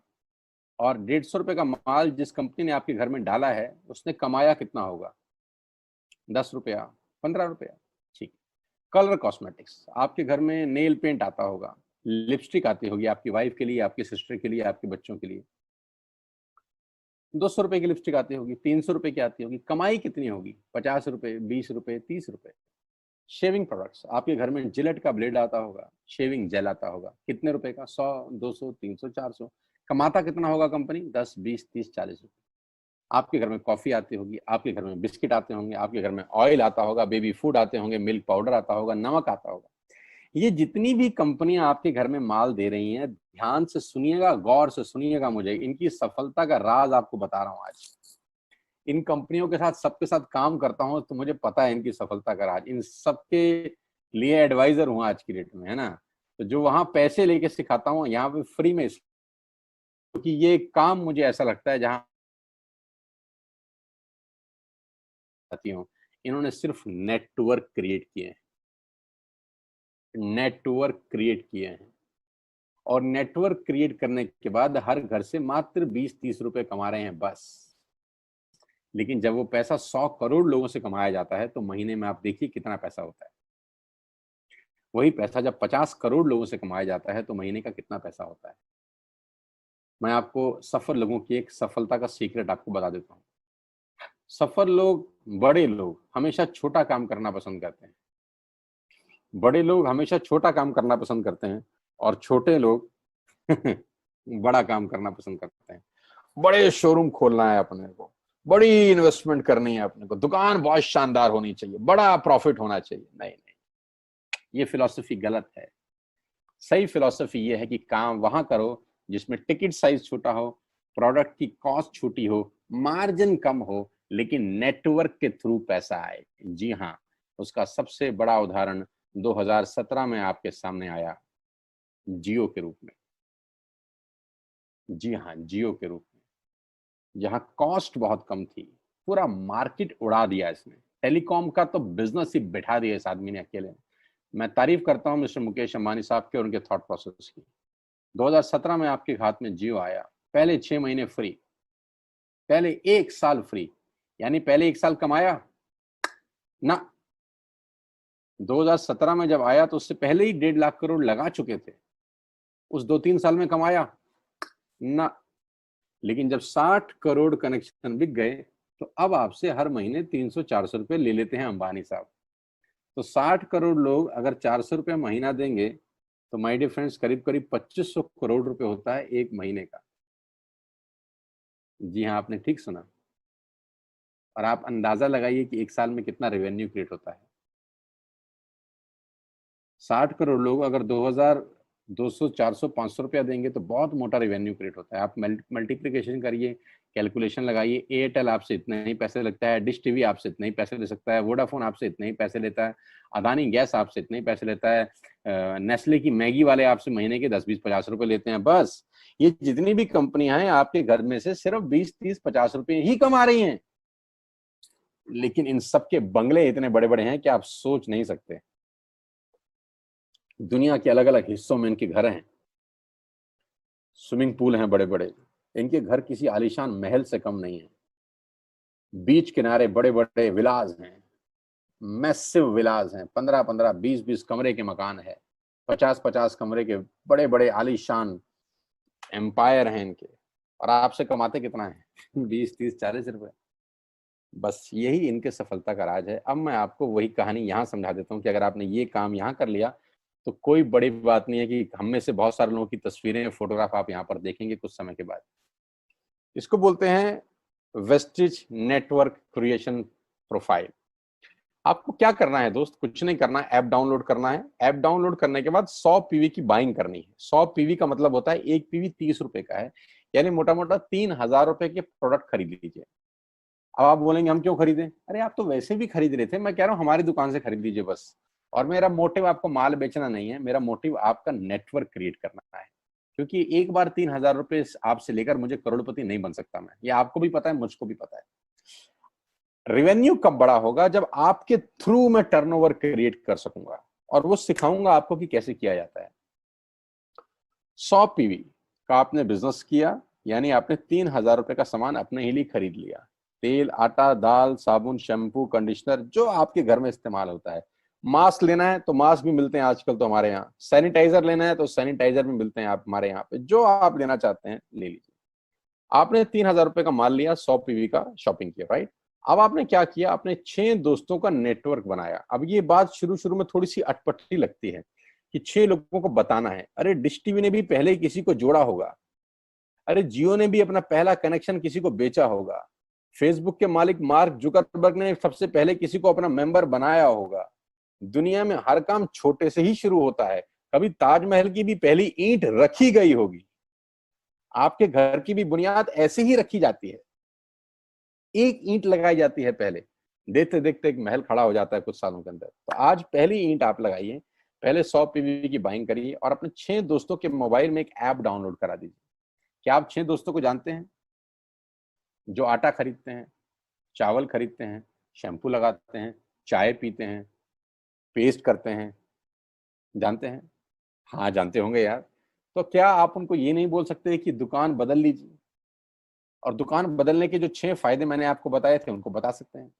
[SPEAKER 1] और 150 रुपए का माल जिस कंपनी ने आपके घर में डाला है, उसने कमाया कितना होगा? 10 रुपया, 15 रुपया। ठीक। Colour cosmetics. आपके घर में नेल पेंट आता होगा, लिपस्टिक आती होगी आपकी वाइफ के लिए, आपकी सिस्टर के लिए, आपके बच्चों के लिए। 200 रुपए की लिपस्टिक आती होगी, 300 रुपए की आती होगी। कमाई कितनी होगी? 50 रुपए, 20 रुपए, 30 रुपए। Shaving products. आपके घर में जिलेट का ब्लेड आता होगा, शेविंग जेल आता होगा। कितने रुपए का? 100, 200, 300, 400। कमाता कितना होगा कंपनी? 10, 20, 30, 40 रुपए। आपके घर में कॉफी आती होगी, आपके घर में बिस्किट आते होंगे, आपके घर में ऑयल आता होगा, बेबी फूड आते होंगे, मिल्क पाउडर आता होगा, नमक आता होगा। ये जितनी भी कंपनियां आपके घर में माल दे रही हैं, ध्यान से सुनिएगा, गौर से सुनिएगा। मुझे इनकी सफलता का राज आपको बता रहा हूं आज। इन कंपनियों के साथ सबके साथ काम करता हूं, तो मुझे पता है इनकी सफलता का राज। इन सबके लिए एडवाइजर हूं आज की डेट में, है ना? तो जो वहां पैसे लेके सिखाता हूँ, यहाँ पे फ्री में, क्योंकि ये काम मुझे ऐसा लगता है जहां आती हूँ, इन्होंने सिर्फ नेटवर्क क्रिएट किए हैं, नेटवर्क क्रिएट किए हैं। और नेटवर्क क्रिएट करने के बाद हर घर से मात्र 20-30 रुपए कमा रहे हैं बस। लेकिन जब वो पैसा 100 करोड़ लोगों से कमाया जाता है, तो महीने में आप देखिए कितना पैसा होता है। वही पैसा जब 50 करोड़ लोगों से कमाया जाता है, तो महीने का कितना पैसा होता है। मैं आपको सफल लोगों की एक सफलता का सीक्रेट आपको बता देता हूँ। सफल लोग, बड़े लोग हमेशा छोटा काम करना पसंद करते हैं। बड़े लोग हमेशा छोटा काम करना पसंद करते हैं, और छोटे लोग बड़ा काम करना पसंद करते हैं। बड़े शोरूम खोलना है अपने को, बड़ी इन्वेस्टमेंट करनी है अपने को, दुकान बहुत शानदार होनी चाहिए, बड़ा प्रॉफिट होना चाहिए। नहीं नहीं, ये फिलॉसफी गलत है। सही फिलॉसफी ये है कि काम वहां करो जिसमें टिकट साइज छोटा हो, प्रोडक्ट की कॉस्ट छोटी हो, मार्जिन कम हो, लेकिन नेटवर्क के थ्रू पैसा आए। जी हाँ, उसका सबसे बड़ा उदाहरण 2017 में आपके सामने आया, जियो के रूप में। जी हाँ, जियो के रूप में, जहां कॉस्ट बहुत कम थी, पूरा मार्केट उड़ा दिया इसने। टेलीकॉम का तो बिजनेस ही बिठा दिया इस आदमी ने अकेले। मैं तारीफ करता हूं मिस्टर मुकेश अंबानी साहब के और उनके थॉट प्रोसेस की। 2017 में आपके हाथ में जियो आया, पहले 6 महीने फ्री, पहले 1 साल फ्री, यानी पहले 1 साल कमाया ना। 2017 में जब आया तो उससे पहले ही 1.5 लाख करोड़ लगा चुके थे, उस 2-3 साल में कमाया ना। लेकिन जब 60 करोड़ कनेक्शन बिक गए तो अब आपसे हर महीने 300-400 रुपए ले लेते हैं अंबानी साहब। तो 60 करोड़ लोग अगर 400 रुपए महीना देंगे तो माय डियर फ्रेंड्स करीब करीब 2500 करोड़ रुपए होता है एक महीने का। जी हाँ, आपने ठीक सुना। और आप अंदाजा लगाइए कि एक साल में कितना रेवेन्यू क्रिएट होता है। 60 करोड़ लोग अगर 2000 200 400 500 रुपया देंगे तो बहुत मोटा रेवेन्यू क्रिएट होता है। आप मल्टीप्लिकेशन करिए, कैलकुलेशन लगाइए। एयरटेल आपसे इतने ही पैसे लगता है, डिश टीवी आपसे इतने ही पैसे ले सकता है, वोडाफोन आपसे इतने ही पैसे लेता है, अदानी गैस आपसे इतने ही पैसे लेता है, नेस्ले की मैगी वाले आपसे महीने के 10-20-50 रुपए लेते हैं। बस ये जितनी भी कंपनियां हैं आपके घर में से सिर्फ 20-30-50 रुपए ही कमा रही हैं। लेकिन इन सबके बंगले इतने बड़े बड़े हैं कि आप सोच नहीं सकते। दुनिया के अलग अलग हिस्सों में इनके घर हैं, स्विमिंग पूल हैं बड़े बड़े। इनके घर किसी आलीशान महल से कम नहीं है। बीच किनारे बड़े बड़े विलाज हैं, मैसिव विलाज हैं, 15-15 20-20 कमरे के मकान है, 50-50 कमरे के बड़े बड़े आलीशान एम्पायर हैं इनके। और आपसे कमाते कितना है 20-30-40 रुपए। बस यही इनके सफलता का राज है। अब मैं आपको वही कहानी यहाँ समझा देता हूँ कि अगर आपने ये काम यहाँ कर लिया तो कोई बड़ी बात नहीं है कि हम में से बहुत सारे लोगों की तस्वीरें, फोटोग्राफ आप यहाँ पर देखेंगे कुछ समय के बाद। इसको बोलते हैं वेस्टिज नेटवर्क क्रिएशन प्रोफाइल। आपको क्या करना है दोस्त, कुछ नहीं करना है, ऐप डाउनलोड करना है। ऐप डाउनलोड करने के बाद 100 पीवी की बाइंग करनी है। 100 पीवी का मतलब होता है एक पीवी 30 रुपए का है, यानी मोटा मोटा 3000 रुपए के प्रोडक्ट खरीद लीजिए। अब आप बोलेंगे हम क्यों खरीदें? अरे आप तो वैसे भी खरीद रहे थे, मैं कह रहा हूँ हमारी दुकान से खरीद लीजिए बस। और मेरा मोटिव आपको माल बेचना नहीं है, मेरा मोटिव आपका नेटवर्क क्रिएट करना है। क्योंकि एक बार 3000 रुपए आपसे लेकर मुझे करोड़पति नहीं बन सकता मैं, ये आपको भी पता है, मुझको भी पता है। रेवेन्यू कब बड़ा होगा? जब आपके थ्रू मैं टर्नओवर क्रिएट कर सकूंगा, और वो सिखाऊंगा आपको कि कैसे किया जाता है। 100 पीवी का आपने बिजनेस किया, यानी आपने 3000 रुपए का सामान अपने ही लिए खरीद लिया। तेल, आटा, दाल, साबुन, शैम्पू, कंडीशनर, जो आपके घर में इस्तेमाल होता है। मास्क लेना है तो मास्क भी मिलते हैं आजकल तो हमारे यहाँ। सैनिटाइजर लेना है तो सैनिटाइजर भी मिलते हैं आप हमारे यहाँ पे। जो आप लेना चाहते हैं ले लीजिए। आपने 3000 रुपए का माल लिया, 100 पीवी का शॉपिंग किया, राइट। अब आपने क्या किया? आपने 6 दोस्तों का नेटवर्क बनाया। अब ये बात शुरू शुरू में थोड़ी सी अटपटी लगती है कि 6 लोगों को बताना है। अरे डिश टीवी ने भी पहले किसी को जोड़ा होगा, अरे जियो ने भी अपना पहला कनेक्शन किसी को बेचा होगा, फेसबुक के मालिक मार्क जुकरबर्ग ने सबसे पहले किसी को अपना मेंबर बनाया होगा। दुनिया में हर काम छोटे से ही शुरू होता है। कभी ताजमहल की भी पहली ईंट रखी गई होगी। आपके घर की भी बुनियाद ऐसे ही रखी जाती है, एक ईंट लगाई जाती है पहले, देखते देखते एक महल खड़ा हो जाता है कुछ सालों के अंदर। तो आज पहली ईंट आप लगाइए, पहले 100 पीवी की बाइंग करिए और अपने 6 दोस्तों के मोबाइल में एक ऐप डाउनलोड करा दीजिए। क्या आप 6 दोस्तों को जानते हैं? जो आटा खरीदते हैं, चावल खरीदते हैं, शैम्पू लगाते हैं, चाय पीते हैं, पेस्ट करते हैं, जानते हैं? हाँ जानते होंगे यार। तो क्या आप उनको ये नहीं बोल सकते कि दुकान बदल लीजिए? और दुकान बदलने के जो 6 फायदे मैंने आपको बताए थे उनको बता सकते हैं।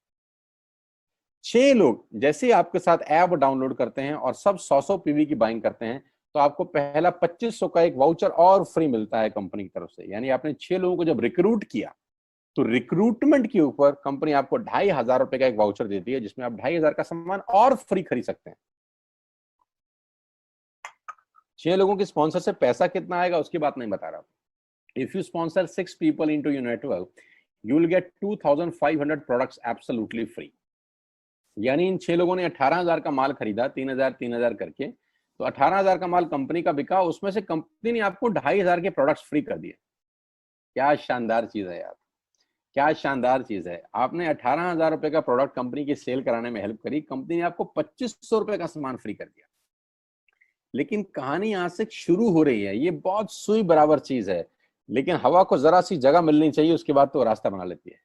[SPEAKER 1] 6 लोग जैसे ही आपके साथ ऐप डाउनलोड करते हैं और सब 100-100 पीवी की बाइंग करते हैं तो आपको पहला 2500 का एक वाउचर और फ्री मिलता है कंपनी की तरफ से। यानी आपने 6 लोगों को जब रिक्रूट किया तो रिक्रूटमेंट के ऊपर कंपनी आपको 2500 रुपए का एक वाउचर देती है, जिसमें आप 2500 का सामान और फ्री खरीद सकते हैं। 6 लोगों की स्पॉन्सर से पैसा कितना आएगा उसकी बात नहीं बता रहा। If you sponsor 6 people into your network, you will get 2,500 products absolutely free. यानी इन 6 लोगों ने 18,000 का माल खरीदा, 3,000 करके, तो 18,000 का माल कंपनी का बिका, उसमें से कंपनी ने आपको 2,500 के प्रोडक्ट्स फ्री कर दिए। क्या शानदार चीज है यार, क्या शानदार चीज है। आपने 18,000 रुपए का प्रोडक्ट कंपनी की सेल कराने में हेल्प करी, कंपनी ने आपको 2,500 रुपए का सामान फ्री कर दिया। लेकिन कहानी यहां से शुरू हो रही है। ये बहुत सुई बराबर चीज है, लेकिन हवा को जरा सी जगह मिलनी चाहिए, उसके बाद तो रास्ता बना लेती है।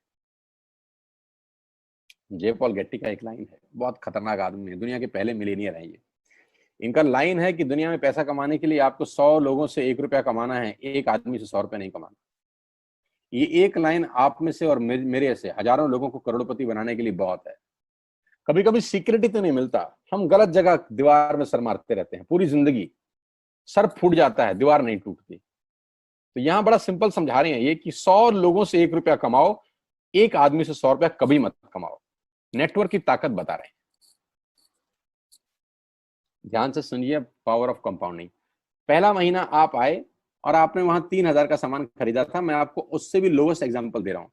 [SPEAKER 1] जे पॉल गेट्टी का एक लाइन है, बहुत खतरनाक आदमी है, दुनिया के पहले मिलीनियर है ये। इनका लाइन है कि दुनिया में पैसा कमाने के लिए आपको 100 लोगों से 1 रुपया कमाना है, एक आदमी से 100 रुपया नहीं कमाना। ये एक लाइन आप में से और मेरे से हजारों लोगों को करोड़पति बनाने के लिए बहुत है। कभी कभी सीक्रेट ही तो नहीं मिलता, हम गलत जगह दीवार में सर मारते रहते हैं पूरी जिंदगी, सर फूट जाता है, दीवार नहीं टूटती। तो यहां बड़ा सिंपल समझा रहे हैं ये कि 100 लोगों से 1 रुपया कमाओ, एक आदमी से 100 रुपया कभी मत कमाओ। नेटवर्क की ताकत बता रहे हैं। ध्यान से सुनिए, पावर ऑफ कंपाउंडिंग। पहला महीना आप आए और आपने वहां 3,000 का सामान खरीदा था, मैं आपको उससे भी लोएस्ट एग्जांपल दे रहा हूं।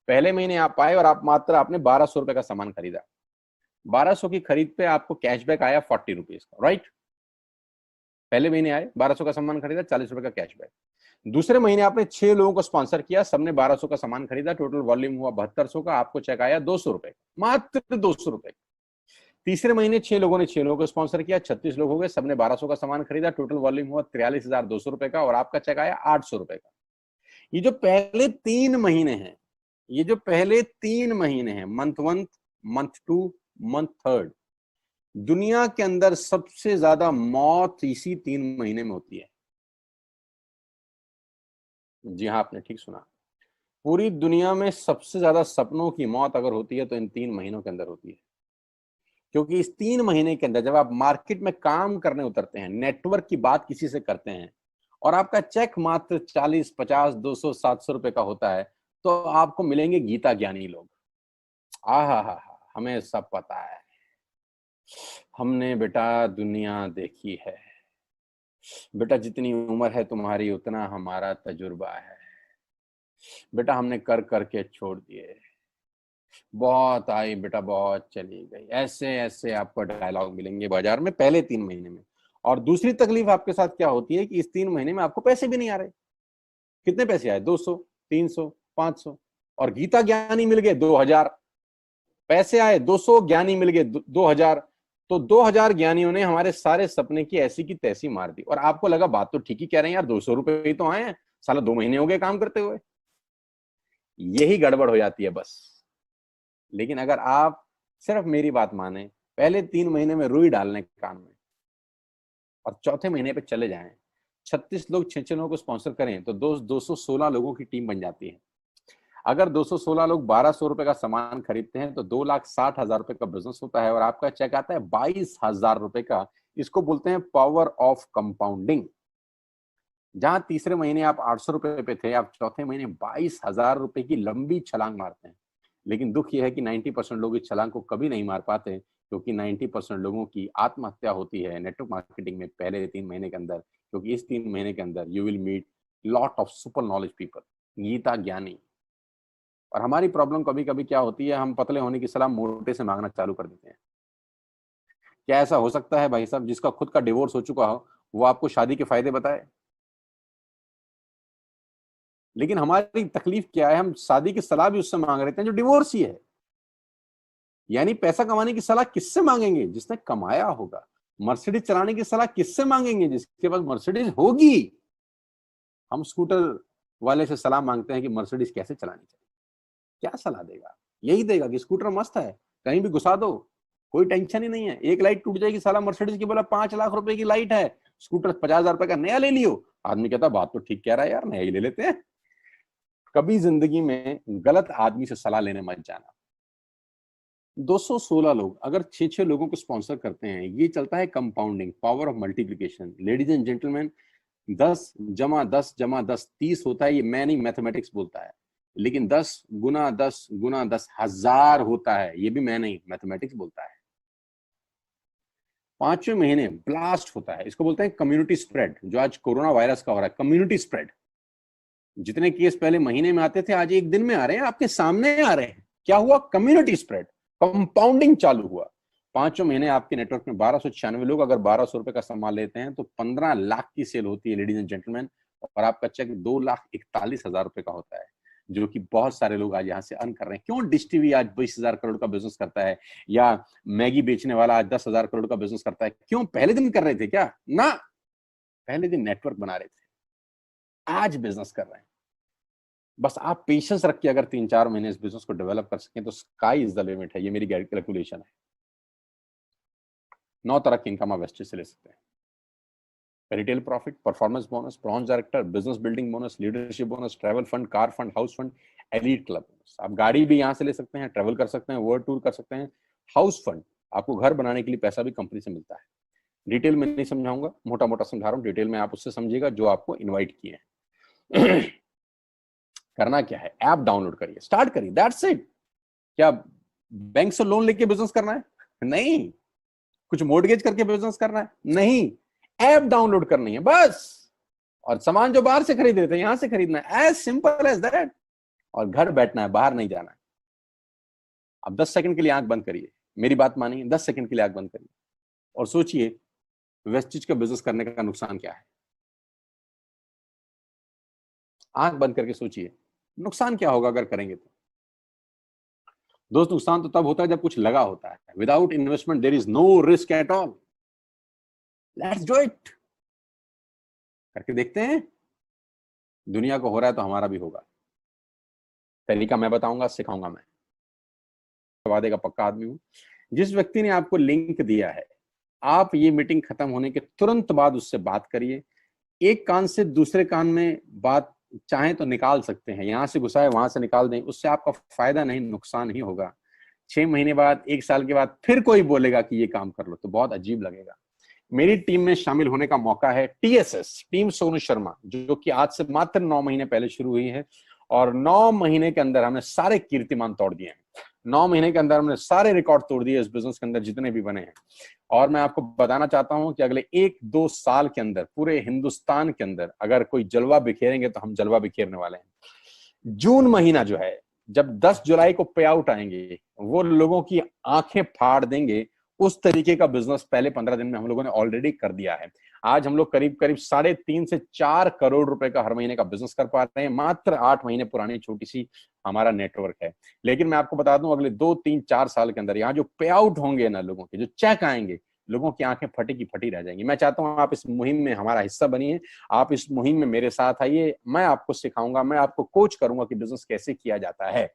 [SPEAKER 1] पहले महीने आप आए और आप मात्र आपने 1,200 रुपए का सामान खरीदा। 1,200 की खरीद पे आपको कैशबैक आया 40 रुपीज का, राइट। पहले महीने आए, 1,200 का सामान खरीदा, 40 रुपए का कैशबैक। दूसरे महीने आपने 6 लोगों को स्पॉन्सर किया, सबने 1,200 का सामान खरीदा, टोटल वॉल्यूम हुआ 7200 का, आपको चेक आया 200 रुपए, मात्र 200 रुपए। तीसरे महीने 6 लोगों ने 6 लोगों को स्पॉन्सर किया, 36 लोग हो गए, सबने 1,200 का सामान खरीदा, टोटल वॉल्यूम हुआ 43,200 रुपए का, और आपका चेक आया 800 रुपए का। ये जो पहले 3 महीने हैं, ये जो पहले 3 महीने हैं, मंथ 1, मंथ 2, मंथ 3, दुनिया के अंदर सबसे ज्यादा मौत इसी 3 महीने में होती है। जी हाँ, आपने ठीक सुना। पूरी दुनिया में सबसे ज्यादा सपनों की मौत अगर होती है तो इन 3 महीनों के अंदर होती है। क्योंकि इस 3 महीने के अंदर जब आप मार्केट में काम करने उतरते हैं, नेटवर्क की बात किसी से करते हैं, और आपका चेक मात्र 40, 50, 200, 700 रुपए का होता है, तो आपको मिलेंगे गीता ज्ञानी लोग। हा, हमें सब पता है, हमने बेटा दुनिया देखी है, बेटा जितनी उम्र है तुम्हारी उतना हमारा तजुर्बा है, बेटा हमने कर करके छोड़ दिए, बहुत आई बेटा बहुत चली गई। ऐसे ऐसे आपको डायलॉग मिलेंगे बाजार में पहले 3 महीने में। और दूसरी तकलीफ आपके साथ क्या होती है कि इस 3 महीने में आपको पैसे भी नहीं आ रहे। कितने पैसे आए? 200, 300, 500, और गीता ज्ञानी मिल गए 2,000। पैसे आए 200, ज्ञानी मिल गए 2,000। तो 2,000 ज्ञानियों ने हमारे सारे सपने की ऐसी की तैसी मार दी। और आपको लगा बात तो ठीक ही कह रहे हैं यार, 200 रुपए ही तो आए हैं, साला 2 महीने हो गए काम करते हुए। यही गड़बड़ हो जाती है बस। लेकिन अगर आप सिर्फ मेरी बात माने, पहले 3 महीने में रुई डालने कान में, और चौथे महीने पे चले जाएं, 36 लोग 6 लोगों को स्पॉन्सर करें तो 216 लोगों की टीम बन जाती है। अगर 216 लोग 1,200 रुपए का सामान खरीदते हैं तो 2,60,000 रुपए का बिजनेस होता है, और आपका चेक आता है 22,000 रुपए का। इसको बोलते हैं पावर ऑफ कंपाउंडिंग। जहां तीसरे महीने आप 800 रुपए पे थे, आप चौथे महीने 22,000 रुपए की लंबी छलांग मारते हैं। लेकिन दुख यह है कि 90% लोग इस छलांग को कभी नहीं मार पाते, क्योंकि 90% लोगों की आत्महत्या होती है नेटवर्क मार्केटिंग में पहले 3 महीने के अंदर। क्योंकि इस 3 महीने के अंदर you will meet lot of super knowledge people, Gita ज्ञानी। और हमारी प्रॉब्लम कभी कभी क्या होती है, हम पतले होने की सलाह मोटे से मांगना चालू कर देते हैं। क्या ऐसा हो सकता है भाई साहब, जिसका खुद का डिवोर्स हो चुका हो वो आपको शादी के फायदे बताए? लेकिन हमारी तकलीफ क्या है, हम शादी की सलाह भी उससे मांग रहे हैं जो डिवोर्स ही है। यानी पैसा कमाने की सलाह किससे मांगेंगे? जिसने कमाया होगा। मर्सिडीज चलाने की सलाह किससे मांगेंगे? जिसके पास मर्सिडीज होगी। हम स्कूटर वाले से सलाह मांगते हैं कि मर्सिडीज कैसे चलानी चाहिए। क्या सलाह देगा? यही देगा कि स्कूटर मस्त है, कहीं भी घुसा दो, कोई टेंशन ही नहीं है। एक लाइट टूट जाएगी, साला मर्सिडीज की बोला 5 लाख रुपए की लाइट है, स्कूटर 50,000 रुपए का नया ले लियो। आदमी कहता बात तो ठीक कह रहा है यार, नया ही ले लेते हैं। कभी जिंदगी में गलत आदमी से सलाह लेने मत जाना। 216 लोग अगर 6 लोगों को स्पॉन्सर करते हैं, ये चलता है compounding, power of multiplication. Ladies and gentleman, 10 जमा 10 जमा 10 30 होता है। ये मैं नहीं, मैथमेटिक्स बोलता है। लेकिन 10 गुना 10 गुना 10 हजार होता है। ये भी मैं नहीं, मैथमेटिक्स बोलता है। 5वें महीने ब्लास्ट होता है। इसको बोलते हैं कम्युनिटी स्प्रेड, जो आज कोरोना वायरस का हो रहा है। कम्युनिटी स्प्रेड, जितने केस पहले महीने में आते थे आज एक दिन में आ रहे हैं, आपके सामने आ रहे हैं। क्या हुआ? कम्युनिटी स्प्रेड, कंपाउंडिंग चालू हुआ। 5वें महीने आपके नेटवर्क में 1,296 लोग अगर 1,200 रुपए का सामान लेते हैं तो 15 लाख की सेल होती है लेडीज एंड जेंटलमैन। और आपका चेक 2,41,000 रुपए का होता है, जो कि बहुत सारे लोग आज यहाँ से अर्न कर रहे हैं। क्यों डिश टीवी आज 20,000 करोड़ का बिजनेस करता है, या मैगी बेचने वाला आज 10,000 करोड़ का बिजनेस करता है? क्यों? पहले दिन कर रहे थे क्या? ना, पहले दिन नेटवर्क बना रहे थे, आज बिजनेस कर रहे हैं। बस आप पेशेंस रख के अगर 3-4 महीने इस बिजनेस को डेवलप कर सकें तो स्काई इज द लिमिट है। ये मेरी कैलकुलेशन है। 9 तरह के इनकम आप वेस्टेज से ले सकते हैं। Retail profit, performance bonus, bronze director, business building bonus, leadership bonus, travel fund, car fund, house fund, elite club bonus. आप गाड़ी भी यहाँ से ले सकते हैं, ट्रैवल कर सकते हैं, वर्ल्ड टूर कर सकते हैं। हाउस फंड, आपको घर बनाने के लिए पैसा भी कंपनी से मिलता है। डिटेल में नहीं समझाऊंगा, मोटा मोटा समझा रहा हूँ, डिटेल में आप उससे समझिएगा जो आपको इन्वाइट किए हैं। करना क्या है, ऐप डाउनलोड करिए, स्टार्ट करिए, दैट्स इट। क्या बैंक से लोन लेके बिजनेस करना है? नहीं। कुछ मोर्टगेज करके बिजनेस करना है? नहीं। ऐप डाउनलोड करनी है बस, और सामान जो बाहर से खरीद रहे थे यहां से खरीदना है, एज सिंपल एज दैट। और घर बैठना है, बाहर नहीं जाना है। अब 10 सेकंड के लिए आंख बंद करिए, मेरी बात मानिए, 10 सेकंड के लिए आंख बंद करिए और सोचिए वेस्टेज का बिजनेस करने का नुकसान क्या है। आंख बंद करके सोचिए नुकसान क्या होगा अगर करेंगे तो। दोस्त, नुकसान तो तब होता है जब कुछ लगा होता है। Without investment there is no risk at all. Let's do it. करके देखते हैं, दुनिया को हो रहा है तो हमारा भी होगा। तरीका मैं बताऊंगा, सिखाऊंगा मैं, वादे का पक्का आदमी हूं। जिस व्यक्ति ने आपको लिंक दिया है, आप ये मीटिंग खत्म होने के तुरंत बाद उससे बात करिए। एक कान से दूसरे कान में बात चाहें तो निकाल सकते हैं, यहां से घुसाए वहां से निकाल दें, उससे आपका फायदा नहीं नुकसान ही होगा। 6 महीने बाद, 1 साल के बाद फिर कोई बोलेगा कि ये काम कर लो तो बहुत अजीब लगेगा। मेरी टीम में शामिल होने का मौका है टीएसएस, टीम सोनू शर्मा, जो कि आज से मात्र 9 महीने पहले शुरू हुई है, और 9 महीने के अंदर हमने सारे कीर्तिमान तोड़ दिए हैं। 9 महीने के अंदर हमने सारे रिकॉर्ड तोड़ दिए इस बिजनेस के अंदर जितने भी बने हैं। और मैं आपको बताना चाहता हूं कि अगले 1-2 साल के अंदर पूरे हिंदुस्तान के अंदर अगर कोई जलवा बिखेरेंगे तो हम जलवा बिखेरने वाले हैं। जून महीना जो है, जब 10 जुलाई को पे आउट आएंगे, वो लोगों की आंखें फाड़ देंगे। उस तरीके का बिजनेस पहले 15 दिन में हम लोगों ने ऑलरेडी कर दिया है। आज हम लोग करीब करीब 3.5 से 4 करोड़ रुपए का हर महीने का बिजनेस कर पा रहे हैं। मात्र 8 महीने पुरानी छोटी सी हमारा नेटवर्क है। लेकिन मैं आपको बता दूं, अगले 2-3-4 साल के अंदर यहाँ जो पे आउट होंगे ना लोगों के, जो चेक आएंगे, लोगों की आंखें फटी की फटी रह जाएंगी। मैं चाहता हूं आप इस मुहिम में हमारा हिस्सा बनिए, आप इस मुहिम में मेरे साथ आइए। मैं आपको सिखाऊंगा, मैं आपको कोच करूंगा कि बिजनेस कैसे किया जाता है।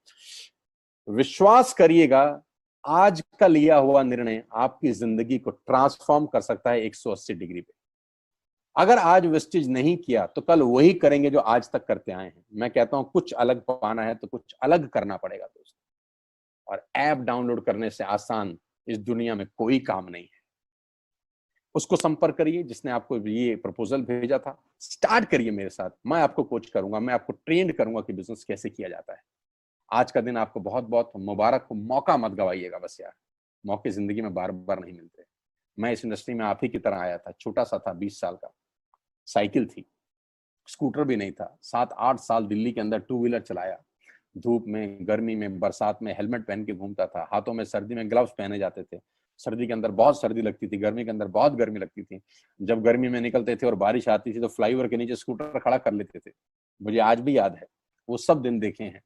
[SPEAKER 1] विश्वास करिएगा, आज का लिया हुआ निर्णय आपकी जिंदगी को ट्रांसफॉर्म कर सकता है 180 डिग्री पे। अगर आज वेस्टेज नहीं किया तो कल वही करेंगे जो आज तक करते आए हैं। मैं कहता हूं कुछ अलग पाना है तो कुछ अलग करना पड़ेगा दोस्त। और ऐप डाउनलोड करने से आसान इस दुनिया में कोई काम नहीं है। उसको संपर्क करिए जिसने आपको ये प्रपोजल भेजा था। स्टार्ट करिए मेरे साथ, मैं आपको कोच करूंगा, मैं आपको ट्रेंड करूंगा कि बिजनेस कैसे किया जाता है। आज का दिन आपको बहुत बहुत मुबारक हो। मौका मत गवाइएगा बस यार, मौके जिंदगी में बार बार नहीं मिलते। मैं इस इंडस्ट्री में आप ही की तरह आया था, छोटा सा था, 20 साल का, साइकिल थी, स्कूटर भी नहीं था। 7-8 साल दिल्ली के अंदर 2 व्हीलर चलाया, धूप में, गर्मी में, बरसात में हेलमेट पहन के घूमता था। हाथों में सर्दी में ग्लव्स पहने जाते थे। सर्दी के अंदर बहुत सर्दी लगती थी, गर्मी के अंदर बहुत गर्मी लगती थी। जब गर्मी में निकलते थे और बारिश आती थी तो फ्लाईओवर के नीचे स्कूटर खड़ा कर लेते थे। मुझे आज भी याद है, वो सब दिन देखे हैं।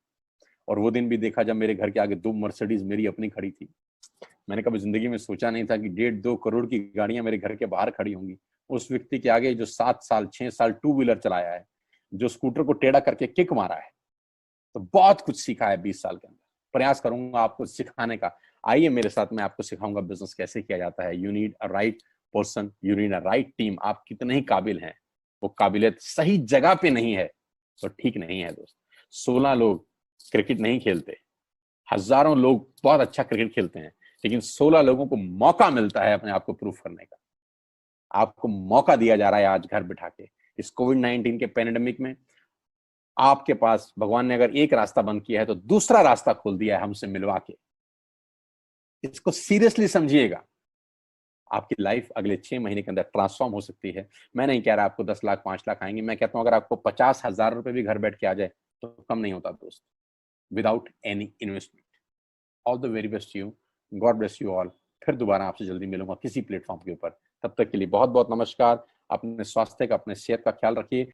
[SPEAKER 1] और वो दिन भी देखा जब मेरे घर के आगे 2 मर्सिडीज मेरी अपनी खड़ी थी। मैंने कभी जिंदगी में सोचा नहीं था कि 1.5-2 करोड़ की गाड़ियां मेरे घर के बाहर खड़ी होंगी। उस व्यक्ति के आगे जो 7 साल 6 साल 2 व्हीलर चलाया है, जो स्कूटर को टेढ़ा करके किक मारा है, तो बहुत कुछ सीखा है 20 साल के अंदर। प्रयास करूंगा आपको सिखाने का। आइए मेरे साथ, मैं आपको सिखाऊंगा बिजनेस कैसे किया जाता है। You need a right person, you need a right team. आप कितने ही काबिल हैं, वो काबिलियत सही जगह पे नहीं है तो ठीक नहीं है दोस्त। 16 लोग क्रिकेट नहीं खेलते, हजारों लोग बहुत अच्छा क्रिकेट खेलते हैं, लेकिन 16 लोगों को मौका मिलता है अपने आप को प्रूफ करने का। आपको मौका दिया जा रहा है आज घर बिठा के। इस कोविड-19 के पैंडेमिक में आपके पास भगवान ने अगर एक रास्ता बंद किया है तो दूसरा रास्ता खोल दिया है हमसे मिलवा के। इसको सीरियसली समझिएगा। आपकी लाइफ अगले 6 महीने के अंदर ट्रांसफॉर्म हो सकती है। मैं नहीं कह रहा आपको 10 लाख 5 लाख आएंगे, मैं कहता हूं अगर आपको 50,000 रुपए भी घर बैठ के आ जाए तो कम नहीं होता दोस्त, without any investment. All the very best you, God bless you all. फिर दोबारा आपसे जल्दी मिलूंगा किसी प्लेटफॉर्म के ऊपर। तब तक के लिए बहुत बहुत नमस्कार। अपने स्वास्थ्य का, अपने सेहत का ख्याल रखिए।